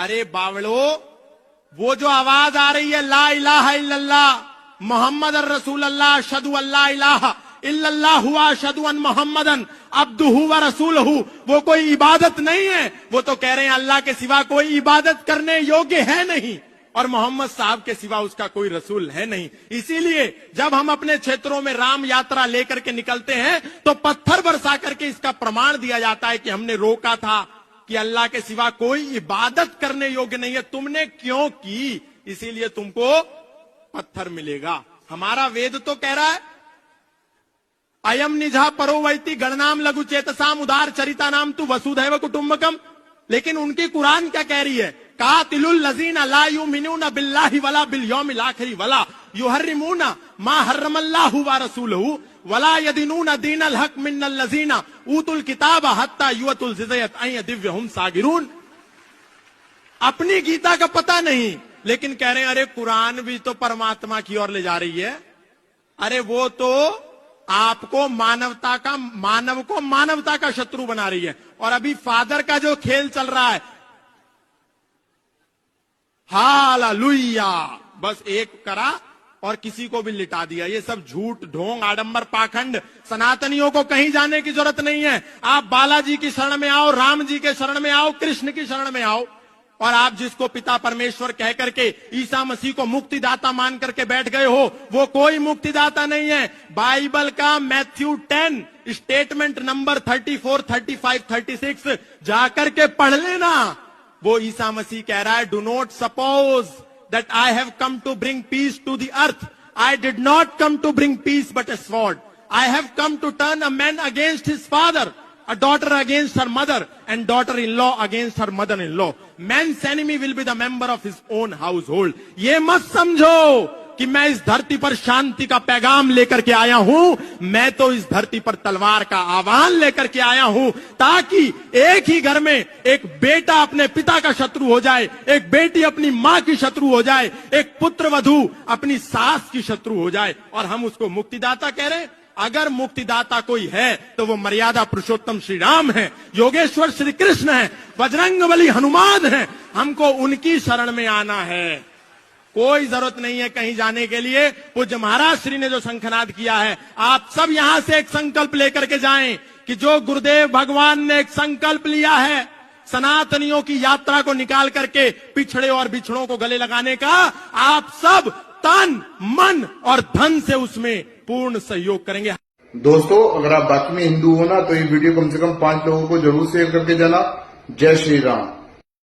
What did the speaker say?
अरे बावड़ो, वो जो आवाज आ रही है ला इलाहा इल्लल्लाह मोहम्मद रसूल अल्लाह अशहदु अल्ला इलाहा इल्लल्लाह हुआ अशहदु अन मोहम्मदन अब्दुहु व रसूलहु, वो कोई इबादत नहीं है। वो तो कह रहे हैं अल्लाह के सिवा कोई इबादत करने योग्य है नहीं और मोहम्मद साहब के सिवा उसका कोई रसूल है नहीं। इसीलिए जब हम अपने क्षेत्रों में राम यात्रा लेकर के निकलते हैं तो पत्थर बरसा करके इसका प्रमाण दिया जाता है कि हमने रोका था कि अल्लाह के सिवा कोई इबादत करने योग्य नहीं है, तुमने क्यों की, इसीलिए तुमको पत्थर मिलेगा। हमारा वेद तो कह रहा है अयम निजा परोवैती गणनाम लघु चेतसाम उदार चरिता नाम तू वसुधैव कुटुंबकम, लेकिन उनकी कुरान क्या कह रही है, कातिलुल लजीना ला युमिनूना बिल्लाहि वला बिल यौमिल आखिर वला युहर्रिमूना मा हर्रमल्लाहु व रसूलहु वला यदीनूना दीनल हक मिनल लजीना ऊतुल किताब हत्ता युअतुल जिज़यत अय दिव्यहुम सागिरून। अपनी गीता का पता नहीं, लेकिन कह रहे हैं अरे कुरान भी तो परमात्मा की ओर ले जा रही है। अरे वो तो आपको मानवता का शत्रु बना रही है। और अभी फादर का जो खेल चल रहा है, हालेलुया, बस एक करा और किसी को भी लिटा दिया। ये सब झूठ ढोंग आडंबर पाखंड, सनातनियों को कहीं जाने की जरूरत नहीं है। आप बालाजी की शरण में आओ, राम जी के शरण में आओ, कृष्ण की शरण में आओ, और आप जिसको पिता परमेश्वर कह करके ईसा मसीह को मुक्तिदाता मान करके बैठ गए हो, वो कोई मुक्तिदाता नहीं है। बाइबल का मैथ्यू 10 स्टेटमेंट नंबर 34, 35, 36 जाकर के पढ़ लेना। वो ईसा मसीह कह रहा है do not suppose that I have come to bring peace to the earth, I did not come to bring peace but a sword, I have come to turn a man against his father, a daughter against her mother and daughter-in-law against her mother-in-law. Man's enemy will be the member of his own household. ये मत समझो कि मैं इस धरती पर शांति का पैगाम लेकर के आया हूं, मैं तो इस धरती पर तलवार का आह्वान लेकर के आया हूं, ताकि एक ही घर में एक बेटा अपने पिता का शत्रु हो जाए, एक बेटी अपनी मां की शत्रु हो जाए, एक पुत्र वधू अपनी सास की शत्रु हो जाए, और हम उसको मुक्तिदाता कह रहे हैं। अगर मुक्तिदाता कोई है तो वो मर्यादा पुरुषोत्तम श्री राम है, योगेश्वर श्री कृष्ण है, बजरंगबली हनुमान है। हमको उनकी शरण में आना है, कोई जरूरत नहीं है कहीं जाने के लिए। पूज्य महाराज श्री ने जो शंखनाद किया है, आप सब यहां से एक संकल्प लेकर के जाएं कि जो गुरुदेव भगवान ने एक संकल्प लिया है सनातनियों की यात्रा को निकाल करके पिछड़े और बिछड़ों को गले लगाने का, आप सब तन मन और धन से उसमें पूर्ण सहयोग करेंगे। दोस्तों, अगर आप बाकी में हिंदू हो ना तो ये वीडियो कम से कम 5 लोगों को जरूर शेयर करके जाना। जय श्री राम।